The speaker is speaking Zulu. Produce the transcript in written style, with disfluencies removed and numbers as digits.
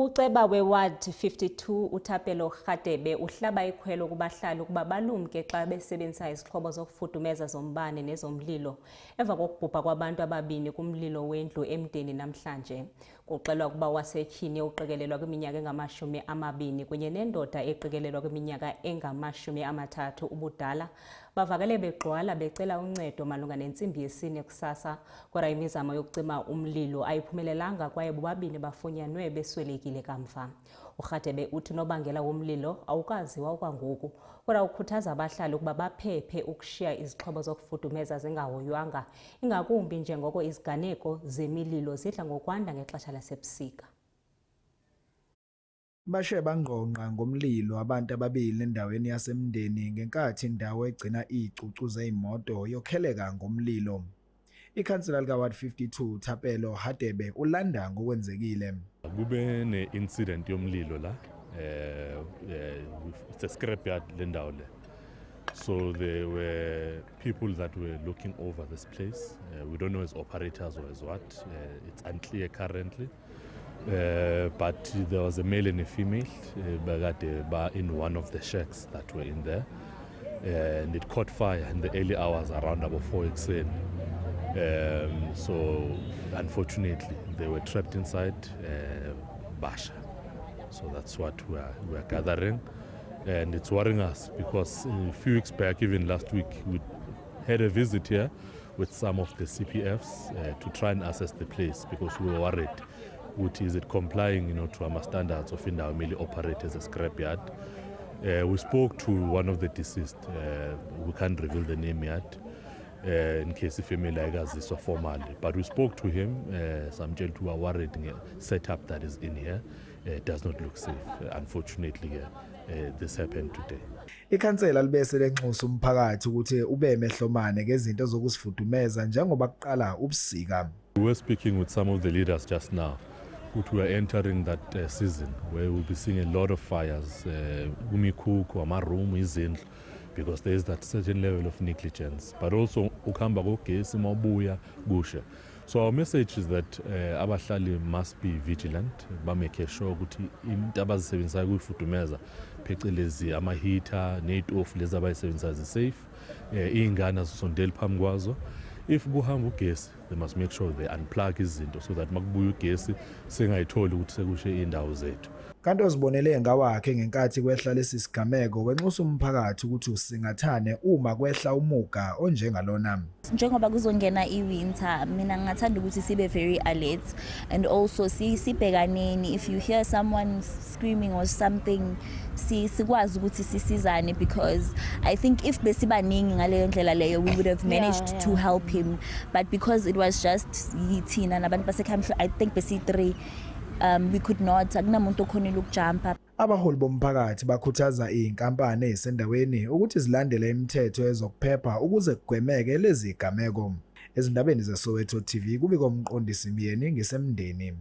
Uceba weWard 52 uThapelo Radebe uhlaba ikhwelo kubahlali ukuba balumke xa besebenzisa izixhobo zokufudumeza zombane nezomlilo emva kokubhubha kwabantu ababini kumlilo wendlu emdeni namhlanje. Kuxelwa ukuba wasetyhini uqikelelwa kwiminyaka engama-20 kunye nendoda eqikelelwa kwiminyaka engama-30 ubudala bavakale begqwala becela uncedo malunga nentsimbi yesine kusasa, kodwa imizamo yokucima umlilo ayiphumelelanga kwaye bobabini bafunyanwe beswelekile kamva. uRadebe uthi unobangela womlilo awukaziwa okwangoku, kodwa ukhuthaza abahlali ukuba baphephe ukushiya izixhobo zokufudumeza zingahoywanga, ingakumbi njengoko iziganeko zemililo zidla ngokwanda ngexesha lasebusika. Bashe bangqongqa ngomlilo abantu ababili endaweni yasemndeni ngenkathi indawo egcina izicucu zeimoto yokheleka ngomlilo. Ikhansela likaWard 52 Thapelo Radebe ulanda ngokwenzekile. Kube ne-incident yomlilo la, it's a scrapyard lendawo le. So there were people that were looking over this place. We don't know as operators or as what. It's unclear currently. But there was a male and a female in one of the shacks that were in there. And it caught fire in the early hours around about 4 a.m. So unfortunately, they were trapped inside Basha. So that's what we are gathering. And it's worrying us because a few weeks back, even last week, we had a visit here with some of the CPFs to try and assess the place because we were worried. Is it complying, to our standards of in our merely operate as a scrapyard? We spoke to one of the deceased. We can't reveal the name yet, in case the family like us is so formally. But we spoke to him. Some jail who are worried setup that is in here does not look safe. Unfortunately, this happened today. Ikhansela libese lenxusa umphakathi ukuthi ube emehlomane ngezinto zokuzifudumeza njengoba kuqala ubusika. We were speaking with some of the leaders just now. We are entering that season where we'll be seeing a lot of fires, because there is that certain level of negligence. But also, so our message is that abahlali must be vigilant, make sure that phecelezi ama-heater, net-off lezi abayisebenzisayo safe, iy'ngane azisondeli phambi kwazo. If kuhamba ugesi, they must make sure they unplug izinto so that makubuya ugesi singayitholi ukuthi sekushe indawo zethu. Kanti ozibonele ngawakhe ngenkathi kwehla lesi sigameko wenxusa umphakathi ukuthi usingathane uma kwehla umuga onjengalona. Njengoba kuzongena iwinter, mina ngingathanda ukuthi sibe very alert and also sibhekaneni if you hear someone screaming or something sikwazi ukuthi sisizane, because I think if besibaningi ngaleyo ndlela leyo we would have managed to help him, but because it was just yithina nabantu basekhaya, I think besi3 we could not, akunamuntu okhonile ukujumpa. Abaholi bomphakathi bakhuthaza izinkampani ezisendaweni ukuthi zilandele imithetho ezokuphepha ukuze kugwemeke lezi zigameko. Ezindabeni zeSoweto TV kubiko umqondisi Miyeni ngisemndeni.